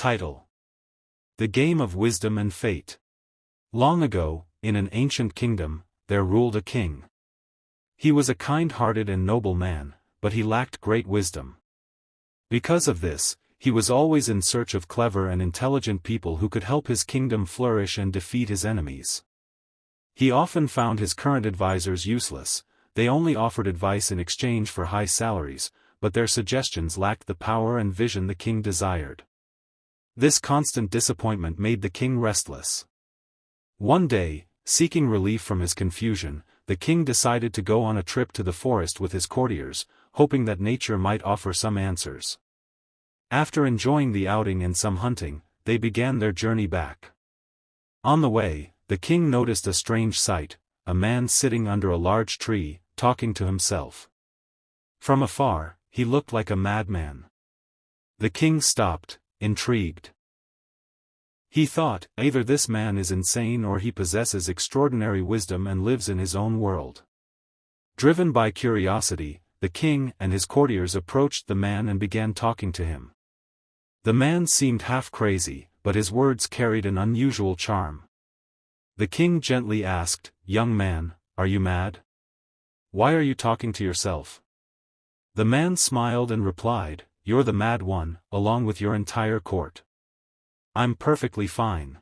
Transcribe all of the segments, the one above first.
Title: The Game of Wisdom and Fate. Long ago, in an ancient kingdom, there ruled a king. He was a kind-hearted and noble man, but he lacked great wisdom. Because of this, he was always in search of clever and intelligent people who could help his kingdom flourish and defeat his enemies. He often found his current advisors useless. They only offered advice in exchange for high salaries, but their suggestions lacked the power and vision the king desired. This constant disappointment made the king restless. One day, seeking relief from his confusion, the king decided to go on a trip to the forest with his courtiers, hoping that nature might offer some answers. After enjoying the outing and some hunting, they began their journey back. On the way, the king noticed a strange sight: a man sitting under a large tree, talking to himself. From afar, he looked like a madman. The king stopped, intrigued. He thought, either this man is insane or he possesses extraordinary wisdom and lives in his own world. Driven by curiosity, the king and his courtiers approached the man and began talking to him. The man seemed half crazy, but his words carried an unusual charm. The king gently asked, "Young man, are you mad? Why are you talking to yourself?" The man smiled and replied, "You're the mad one, along with your entire court. I'm perfectly fine.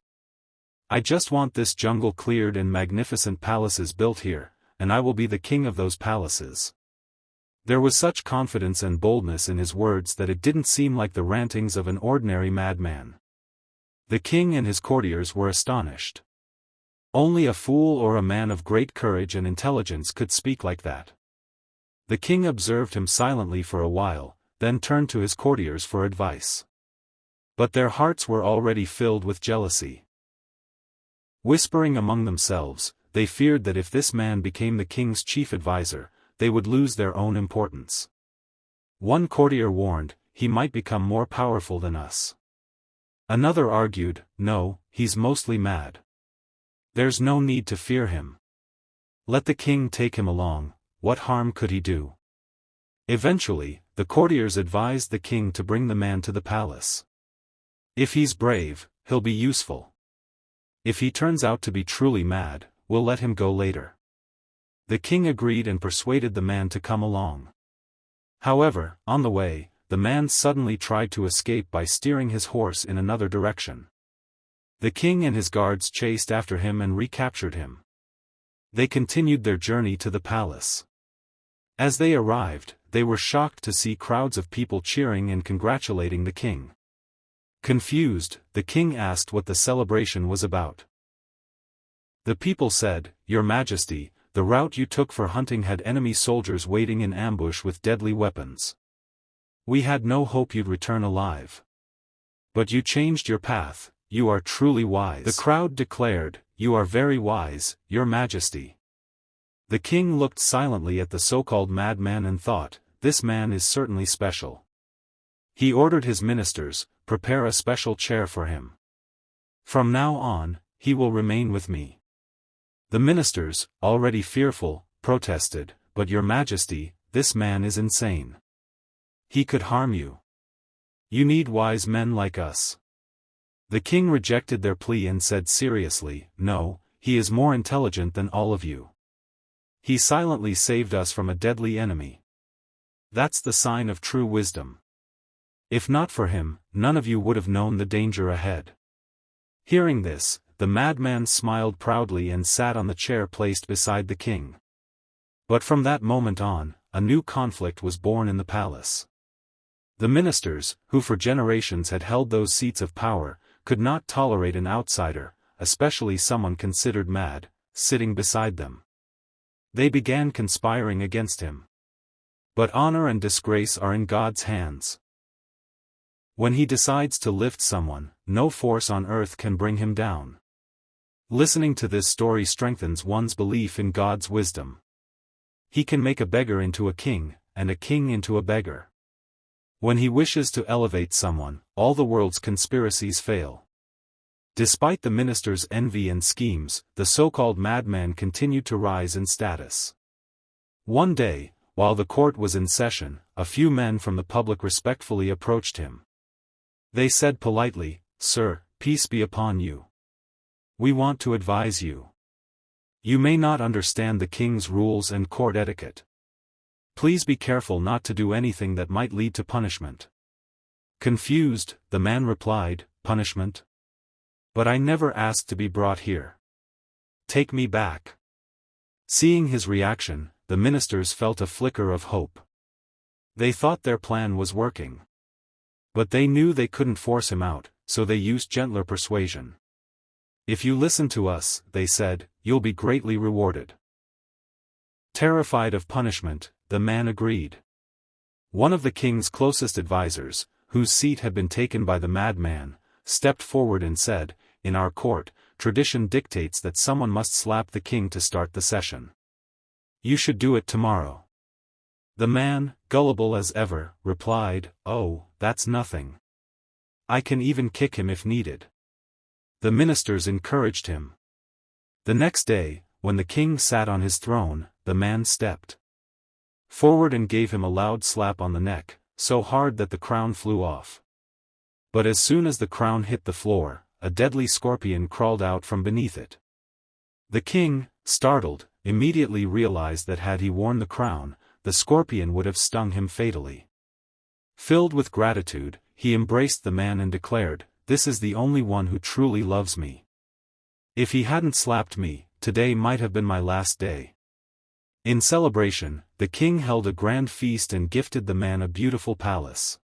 I just want this jungle cleared and magnificent palaces built here, and I will be the king of those palaces." There was such confidence and boldness in his words that it didn't seem like the rantings of an ordinary madman. The king and his courtiers were astonished. Only a fool or a man of great courage and intelligence could speak like that. The king observed him silently for a while, then turned to his courtiers for advice. But their hearts were already filled with jealousy. Whispering among themselves, they feared that if this man became the king's chief advisor, they would lose their own importance. One courtier warned, "He might become more powerful than us." Another argued, "No, he's mostly mad. There's no need to fear him. Let the king take him along, what harm could he do?" Eventually, the courtiers advised the king to bring the man to the palace. "If he's brave, he'll be useful. If he turns out to be truly mad, we'll let him go later." The king agreed and persuaded the man to come along. However, on the way, the man suddenly tried to escape by steering his horse in another direction. The king and his guards chased after him and recaptured him. They continued their journey to the palace. As they arrived, they were shocked to see crowds of people cheering and congratulating the king. Confused, the king asked what the celebration was about. The people said, "Your Majesty, the route you took for hunting had enemy soldiers waiting in ambush with deadly weapons. We had no hope you'd return alive. But you changed your path. You are truly wise." The crowd declared, "You are very wise, Your Majesty." The king looked silently at the so-called madman and thought, "This man is certainly special." He ordered his ministers, "Prepare a special chair for him. From now on, he will remain with me." The ministers, already fearful, protested, "But Your Majesty, this man is insane. He could harm you. You need wise men like us." The king rejected their plea and said seriously, "No, he is more intelligent than all of you. He silently saved us from a deadly enemy. That's the sign of true wisdom. If not for him, none of you would have known the danger ahead." Hearing this, the madman smiled proudly and sat on the chair placed beside the king. But from that moment on, a new conflict was born in the palace. The ministers, who for generations had held those seats of power, could not tolerate an outsider, especially someone considered mad, sitting beside them. They began conspiring against him. But honor and disgrace are in God's hands. When he decides to lift someone, no force on earth can bring him down. Listening to this story strengthens one's belief in God's wisdom. He can make a beggar into a king, and a king into a beggar. When he wishes to elevate someone, all the world's conspiracies fail. Despite the minister's envy and schemes, the so-called madman continued to rise in status. One day, while the court was in session, a few men from the public respectfully approached him. They said politely, "Sir, peace be upon you. We want to advise you. You may not understand the king's rules and court etiquette. Please be careful not to do anything that might lead to punishment." Confused, the man replied, "Punishment? But I never asked to be brought here. Take me back." Seeing his reaction, the ministers felt a flicker of hope. They thought their plan was working. But they knew they couldn't force him out, so they used gentler persuasion. "If you listen to us," they said, "you'll be greatly rewarded." Terrified of punishment, the man agreed. One of the king's closest advisers, whose seat had been taken by the madman, stepped forward and said, "In our court, tradition dictates that someone must slap the king to start the session. You should do it tomorrow." The man, gullible as ever, replied, "Oh, that's nothing. I can even kick him if needed." The ministers encouraged him. The next day, when the king sat on his throne, the man stepped forward and gave him a loud slap on the neck, so hard that the crown flew off. But as soon as the crown hit the floor, a deadly scorpion crawled out from beneath it. The king, startled, immediately realized that had he worn the crown, the scorpion would have stung him fatally. Filled with gratitude, he embraced the man and declared, "This is the only one who truly loves me. If he hadn't slapped me, today might have been my last day." In celebration, the king held a grand feast and gifted the man a beautiful palace.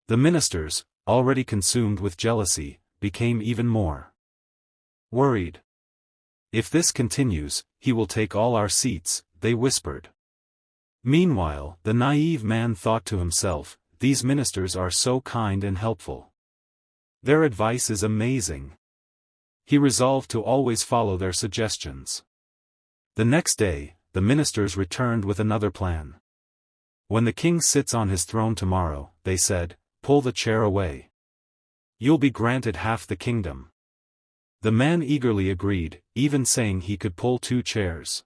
The ministers, already consumed with jealousy, became even more worried. "If this continues, he will take all our seats," they whispered. Meanwhile, the naive man thought to himself, "These ministers are so kind and helpful. Their advice is amazing." He resolved to always follow their suggestions. The next day, the ministers returned with another plan. "When the king sits on his throne tomorrow," they said, "pull the chair away. You'll be granted half the kingdom." The man eagerly agreed, even saying he could pull 2 chairs.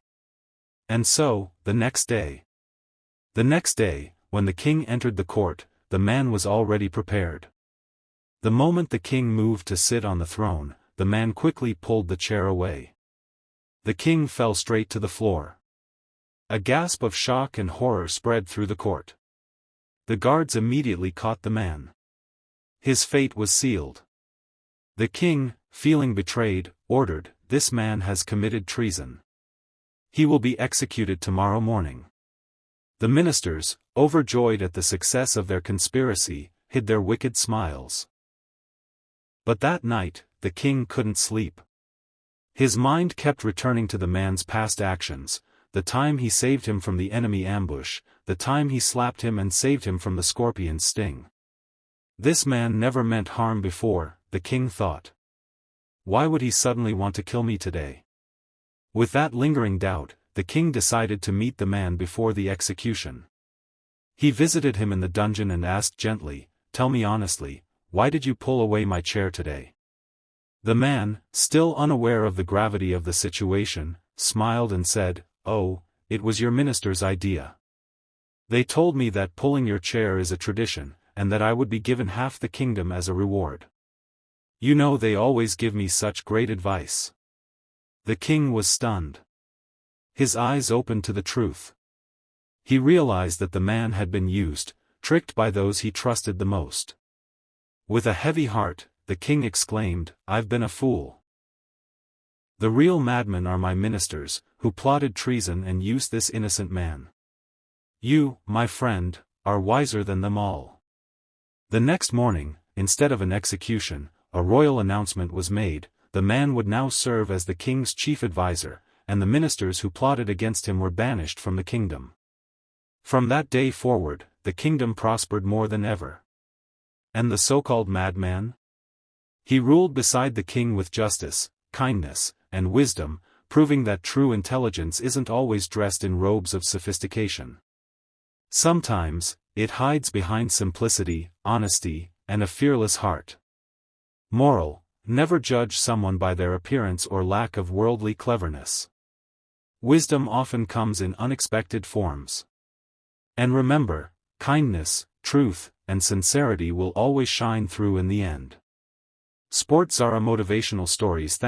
And so, the next day, when the king entered the court, the man was already prepared. The moment the king moved to sit on the throne, the man quickly pulled the chair away. The king fell straight to the floor. A gasp of shock and horror spread through the court. The guards immediately caught the man. His fate was sealed. The king, feeling betrayed, ordered, "This man has committed treason. He will be executed tomorrow morning." The ministers, overjoyed at the success of their conspiracy, hid their wicked smiles. But that night, the king couldn't sleep. His mind kept returning to the man's past actions, the time he saved him from the enemy ambush, the time he slapped him and saved him from the scorpion's sting. This man never meant harm before, the king thought. Why would he suddenly want to kill me today? With that lingering doubt, the king decided to meet the man before the execution. He visited him in the dungeon and asked gently, "Tell me honestly, why did you pull away my chair today?" The man, still unaware of the gravity of the situation, smiled and said, "Oh, it was your minister's idea. They told me that pulling your chair is a tradition, and that I would be given half the kingdom as a reward. You know they always give me such great advice." The king was stunned. His eyes opened to the truth. He realized that the man had been used, tricked by those he trusted the most. With a heavy heart, the king exclaimed, "I've been a fool. The real madmen are my ministers, who plotted treason and used this innocent man. You, my friend, are wiser than them all." The next morning, instead of an execution, a royal announcement was made. The man would now serve as the king's chief advisor, and the ministers who plotted against him were banished from the kingdom. From that day forward, the kingdom prospered more than ever. And the so-called madman? He ruled beside the king with justice, kindness, and wisdom, proving that true intelligence isn't always dressed in robes of sophistication. Sometimes, it hides behind simplicity, honesty, and a fearless heart. Moral: never judge someone by their appearance or lack of worldly cleverness. Wisdom often comes in unexpected forms. And remember, kindness, truth, and sincerity will always shine through in the end. Sports are a motivational stories.